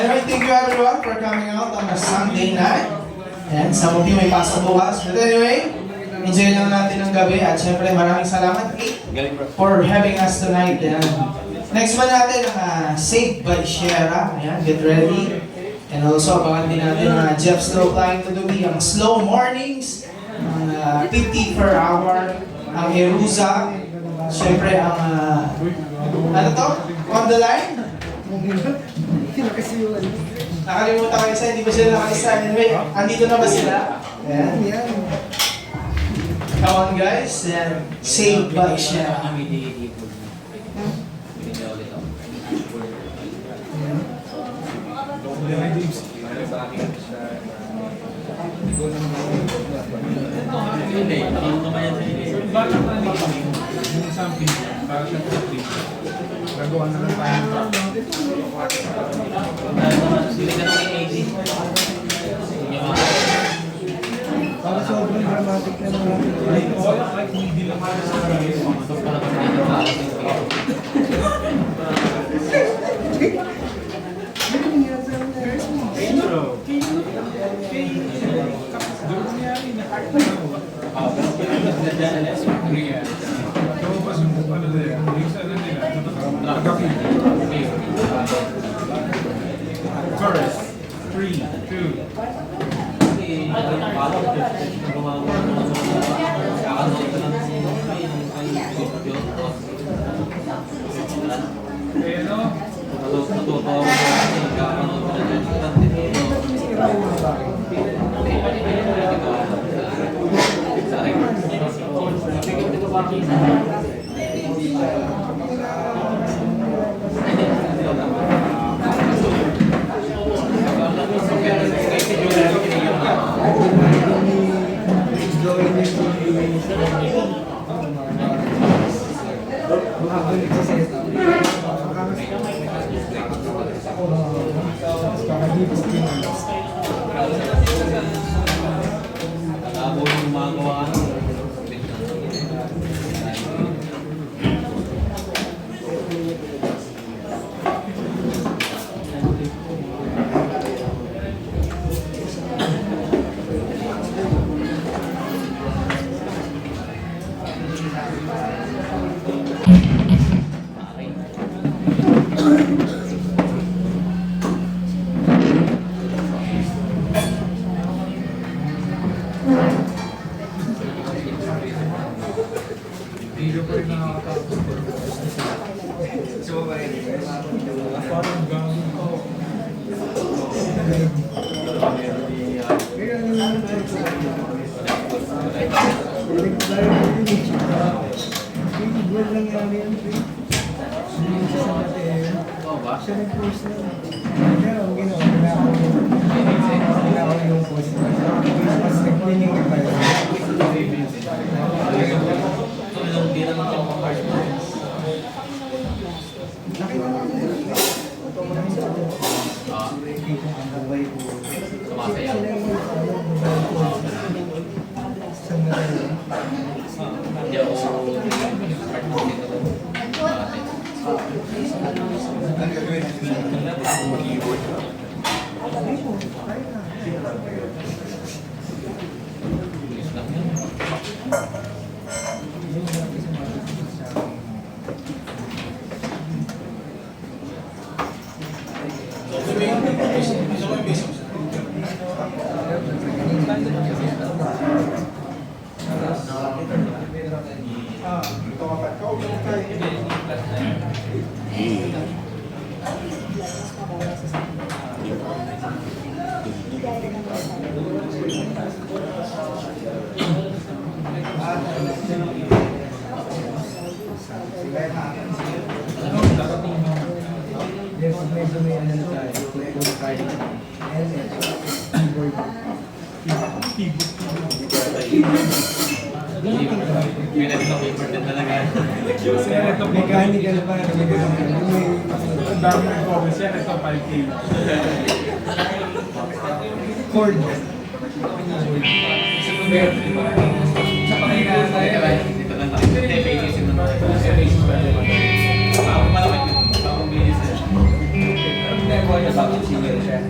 Anyway, thank you everyone for coming out on a Sunday night. Ayan, some of you may pasok bukas. But anyway, enjoy lang natin ang gabi at syempre maraming salamat for having us tonight. Ayan. Next one natin ang Saved by Shera. Ayan, get ready. And also, abangan din natin ang Jeff Slow Flying to Dubai, ang Slow Mornings, ang 50 per hour, ang Eruza, syempre ang, ano to? On the line? Nakalimutan ko isa, hindi ba sila nakalista? Anyway, andito na ba sila? Ayan. Come on guys, and Saved by Shera. Nagawa na lang tayo. Para sobrang dramatic na naman. Hindi lang First, 3, 2. Mechanical pa. Ang dami ng comments yan. Ito 5K. Cord. Sa pakinggan tayo. Dito lang tayo. Hindi, pages yun naman. Malaki. Malaki bilis. Bakit singer siya?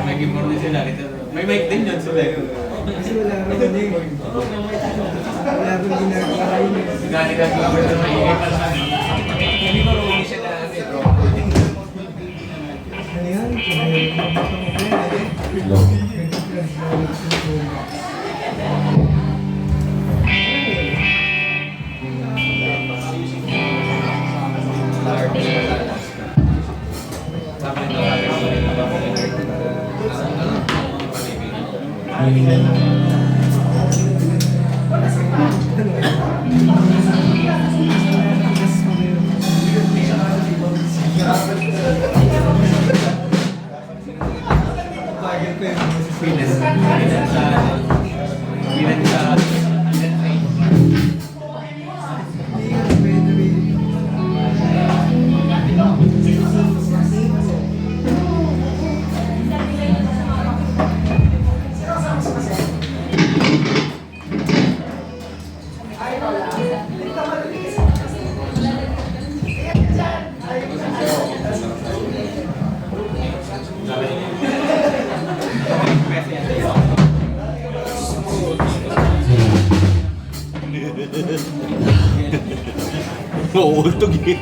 Nag-import din sila. May mic din yun sila. Kasi wala naman eh. Wala akong ginagawa yun eh. Gani ka sila pero maingay pa lang. Hindi ko rin siya na bro. Ano yan? Oo, ultog eh.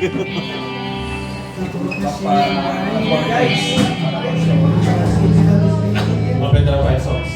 Maganda na kayo sauce.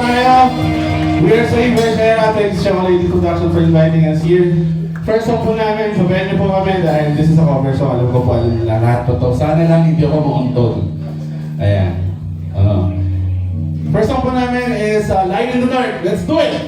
tayo. We are so very natin sa Chocolate Production for inviting us here. First song po namin, sabayan niyo po kami dahil this is a cover song. Alam ko po, alam nila lahat po to. Sana lang hindi ako mauntog. Ayan. First song po namin is Light in the Dark. Let's do it!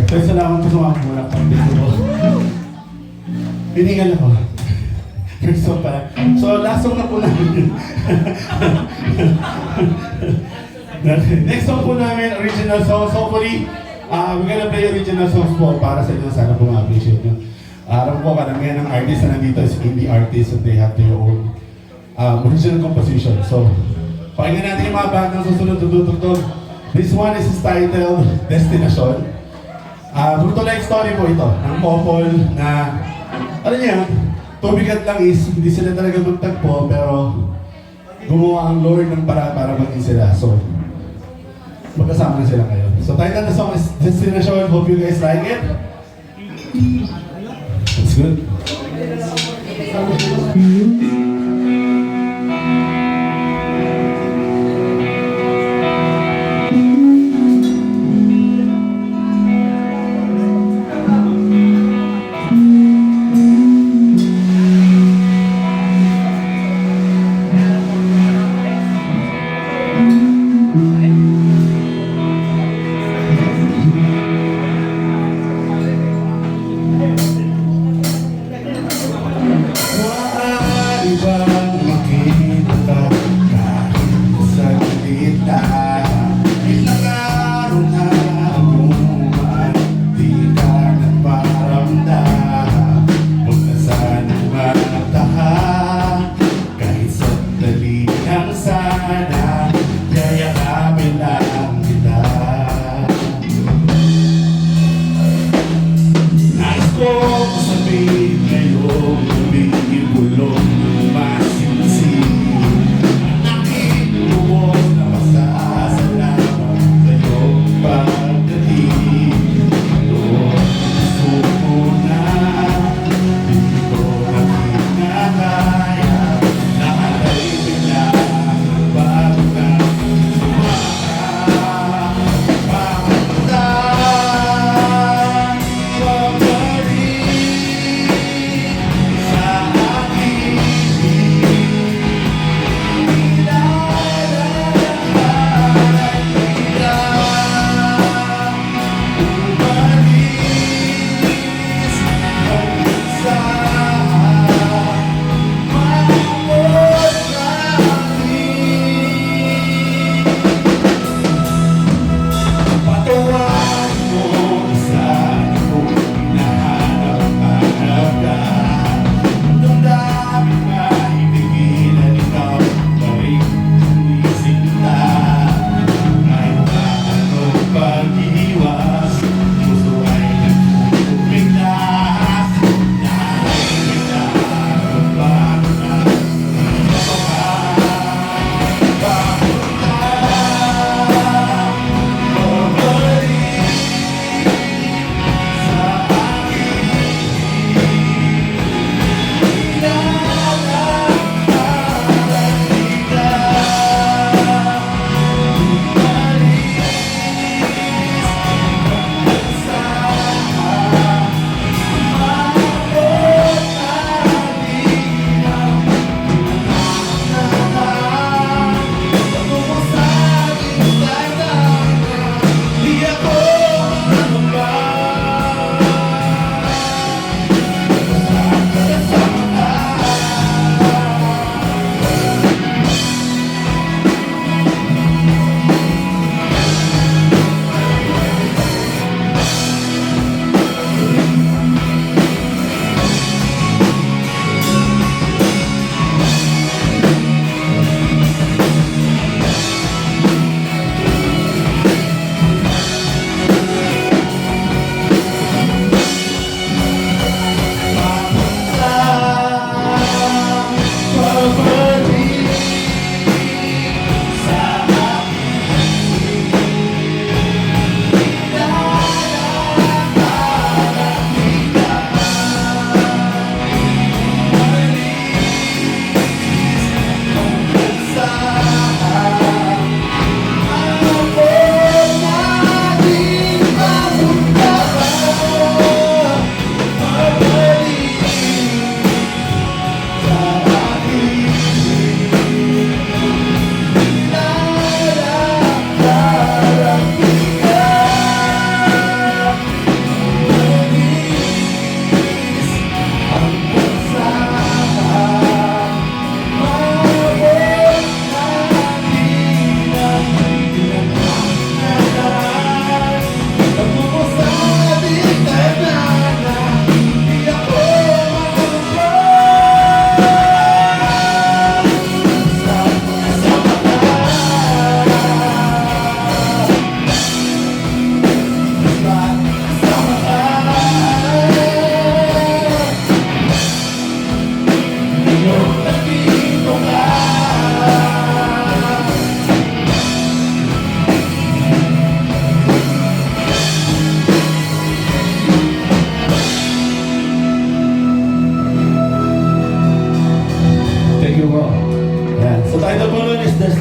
Kaya salamat po sa mga muna pag-dito ko. Hiningal ako. First song pala. So, last song na po namin. Next song po namin, original songs. Hopefully, we're gonna play original songs po para sa inyo. Sana po ma-appreciate nyo. Alam po, karamihan ng artist na nandito is indie artists and they have their own original composition. So, pakinggan natin yung mga bandang susunod tututugtog. This one is titled Destination. True to life story po ito, ng couple na, ano niya, tubigat lang is, hindi sila talaga magtagpo, pero gumawa ang Lord ng para maging sila. So, magkasama na sila ngayon. So, title na song is Destination. Hope you guys like it. That's good.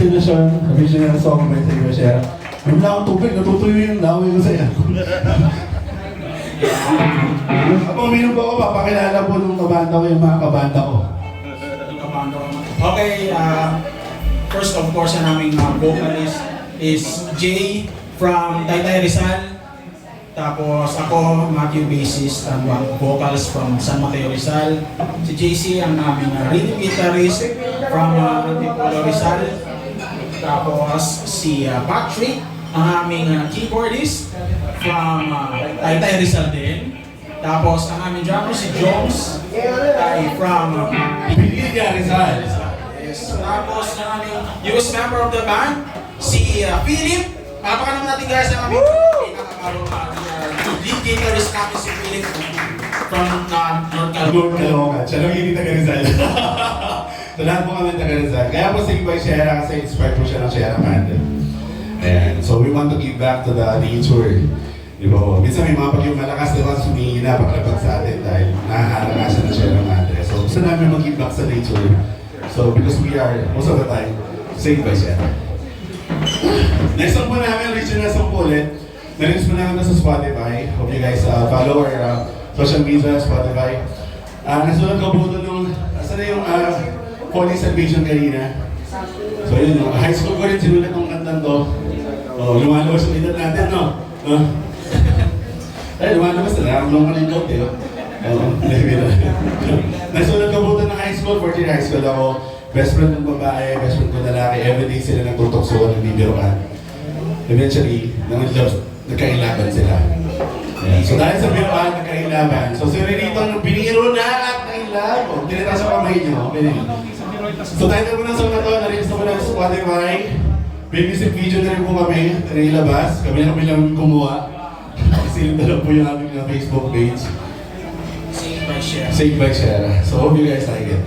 original song by Taylor Swift. Yung lang akong tubig, natutuyo yung laway ko sa'yo. Ako, uminom po ako, papakilala po nung kabanda ko yung mga kabanda ko. Okay, first of course, ang aming vocalist is Jay from Taytay Rizal. Tapos ako, Matthew bassist, and vocals from San Mateo Rizal. Si JC, ang aming rhythm guitarist from Antipolo Rizal. Tapos si Patrick, ang aming keyboardist from Taytay Rizal din. Tapos ang aming drummer si Jones ay from Pinilya Rizal. Yes. Tapos ang aming newest member of the band, si Philip. Palakpakan naman natin guys ang aming lead guitarist namin si Philip from North North Carolina. Caloocan. Siya lang hindi taga Rizal. So lahat po kami taga Rizal. Kaya po sing by Shera kasi inspired po siya ng Shera Band. Ayan. So we want to give back to the nature. Di ba po? Minsan may mga pagyong malakas na mas humihina pakalapag sa atin dahil nahaharap nga siya ng Shera Band. So gusto namin mag-give back sa nature. So because we are, most of the time, saved by Shera. Next song po namin, original song po ulit. Na-release po namin ito sa Spotify. Hope you guys follow our social media, Spotify. Nasunod ko po ito nung, saan na yung Holy Salvation kanina. So yun, no? High school ko rin sinulat ng kantang to. Oh, lumalabas yung edad natin, no? Ay, lumalabas na, nakakulong ko ng coat, eh. Nasunod ko po ito ng high school, 14 high school ako. Best friend ng babae, best friend ko lalaki. Everyday sila nagtutukso, nagbibiroan. Eventually, nagkailaban sila. Ayan. So dahil sa biroan, nagkailaban. So si Renito, nung biniro na at nailaban, tinita sa kamay niyo. Okay. So title mo ng song na to, na-release na po ng Spotify. May music video na rin po kami, nailabas. Kami lang kumuha. Kasi na lang po yung aming Facebook page. Saved by Shera. Saved by Shera. So hope you guys like it.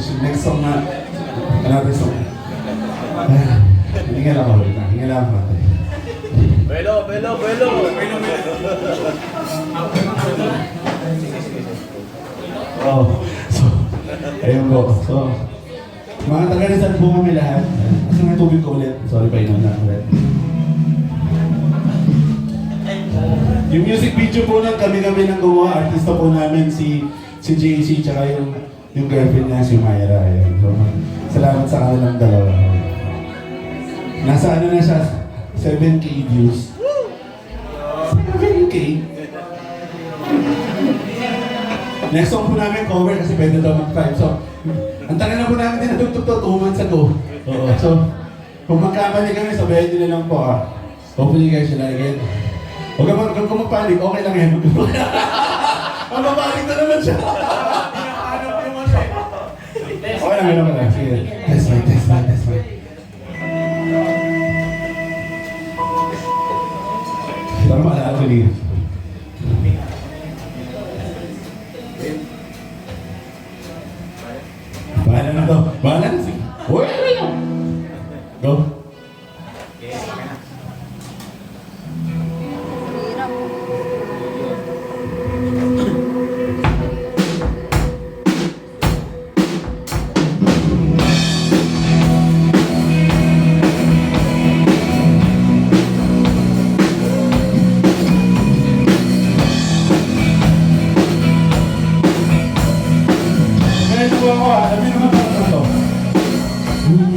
Next song na, another song. Hingal ako ulit. Hingal ako. Belo, belo, belo. Oh, so, ayun po. So, mga taga-Rizal po kami lahat. Kasi may tubig ko ulit. Sorry pa, inom na ulit. Yung music video po lang kami-kami nang gumawa. Artista po namin si JC tsaka yung girlfriend niya si Myra. Ayun. So, salamat sa kanilang dalawa. Nasa ano na siya? 7K views. 7K? Next song po namin cover kasi pwede daw mag-5. So, ang tagal na po namin tinatugtog to 2 months ago. Oo. So, kung magkamali kami, sabayan nyo na lang po ah. Hopefully guys, yun na again. Huwag ka magpanik, okay lang yan. Mapapanik na naman siya. Okay lang, okay lang. Sige, test mic, test mic, test mic. Para maalala ko din. Bahala na to. Bahala na. Sige. Uy, ano yun? Go. Ganito po ako ah. Sabi naman parang ito. Kung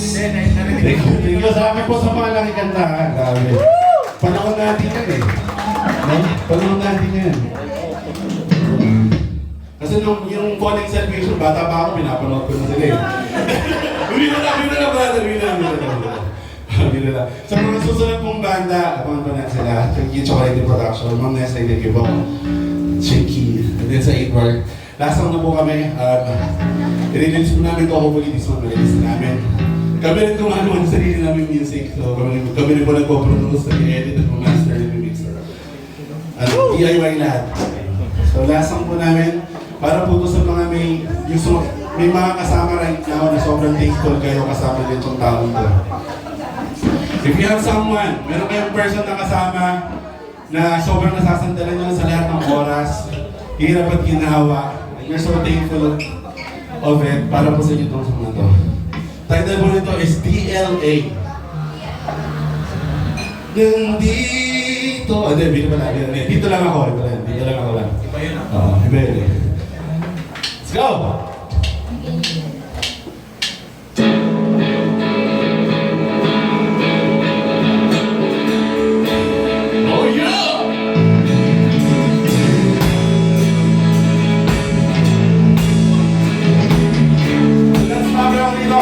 Thank you sa amin po sa mga laki kantahan. Grabe. Panahon natin yan eh. No? Panahon natin yan. Kasi yung Falling Salvation, bata pa ako, pinapanood ko na sila eh. Hindi na brother, hindi na. Sa mga susunod pong banda, abangan pa na sila. Yung Chocolate Production, Ma'am Nessa, thank you po. Shaky, and then sa 8-bar. Last song na po kami, i-release po namin ito, hopefully this one, release namin. Kami rin gumano ng sarili namin music, so kami rin po nagpo-produce, nag-edit, nag-master, nag-mixer. At DIY lahat. So last song po namin, para po ito sa mga may mga kasama right now na sobrang thankful kayo kasama din itong taong to. If you have someone, meron kayong person na kasama na sobrang nasasandalan nyo sa lahat ng oras, hirap at ginawa, and you're so thankful of it, para po sa inyo itong song na to. Title po nito is DLA. Nandito, dito lang ako, dito lang ako lang. Iba yun ah. Oo, iba yun eh. Let's go! Oh yeah! Let's pop it on dito.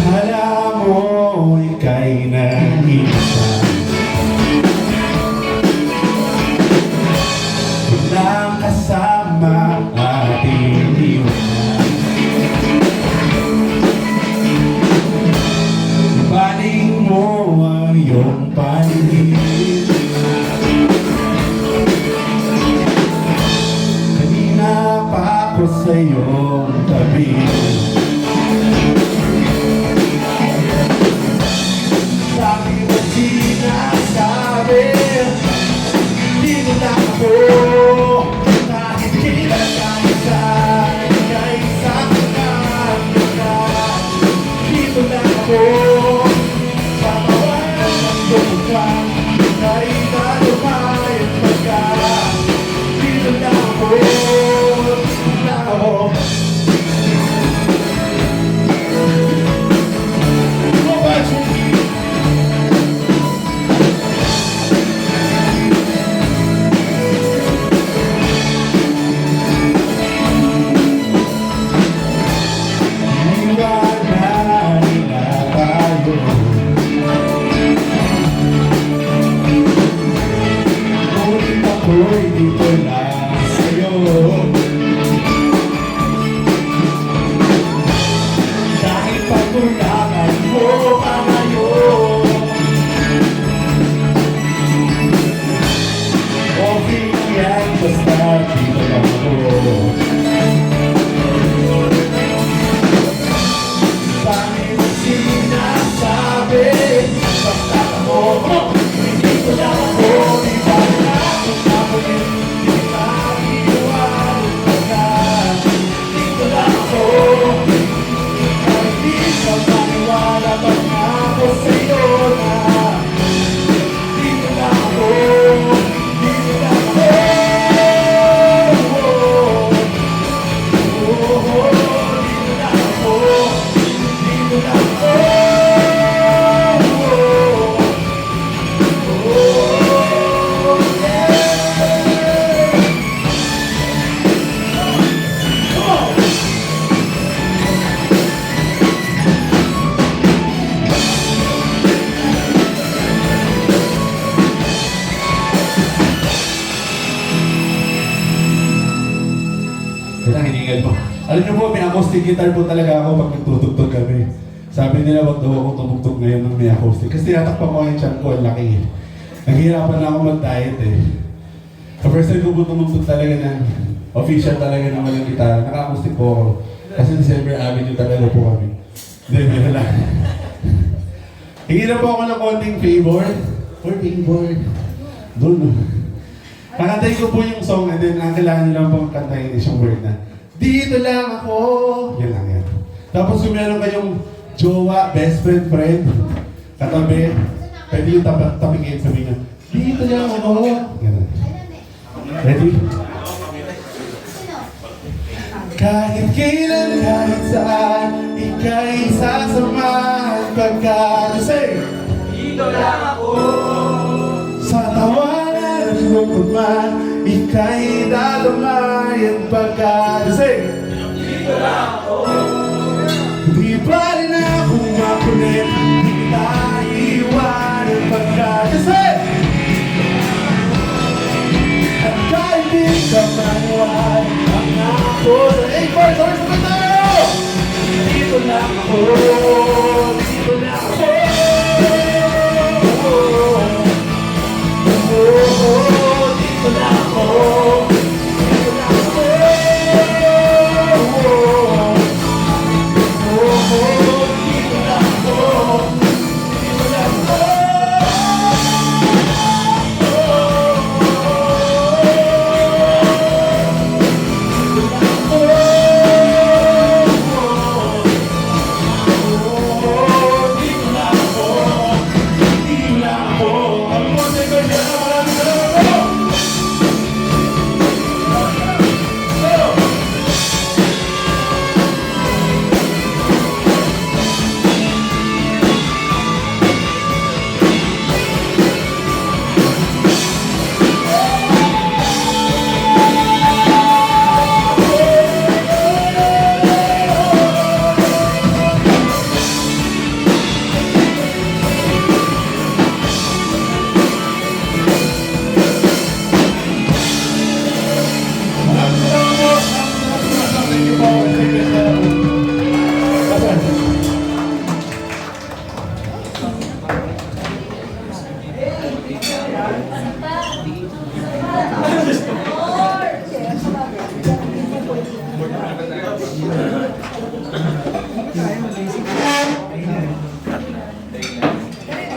Alam mo, ika'y nag-isa. Walang kasama ating iwanan. Baling mo ang iyong paningin. Kanina pa ako sa iyong tabi. Sabi mo sinasabi, dito lang ako. Kahit kailan kahit saan ka. Dito lang ako. Sa bawat pagbubukan, kahit lumayas pa ka. Dito lang ako. Dito lang ako. Go back to me. Dito lang sa'yo. Dahil pagkulangan mo pa ngayon, okay yan, basta dito lang ako. Bakit mo sinasabi, basta ako, dito lang ako, di ba na kung nakunin. Alam niyo po, may acoustic guitar po talaga ako pag nagtutugtog kami. Sabi nila, wag daw ako tumugtog ngayon ng may acoustic. Kasi tinatakpan ko yung chan ko, ang laki eh. Naghihirapan na ako mag-diet eh. Sa first time ko po tumugtog talaga ng official talaga ng walang gitara. Naka-acoustic po ako. Kasi December Avenue talaga po kami. Hindi, meron lang. Hingi na po ako ng konting favor. For favor. Doon. Kakantay ko po yung song and then ang kailangan nyo lang pong kantahin is yung word na Dito lang ako. Yan lang yan. Tapos kung meron kayong jowa, best friend, katabi, pwede yung tapingin, sabihin nyo, dito lang ako. Ganun. Ready? Kahit kailan, kahit saan, ika'y sasamahan pagkakasay. Dito lang ako. Sa tawanan at lungkot man, ika'y dadamayan pagkakasay. Dito lang ako. Di pa rin akong makulit, di kita iwanan pagkakasay. At kahit di ka manuwal, ang ako sa 8 bars, sabay tayo! Dito lang ako.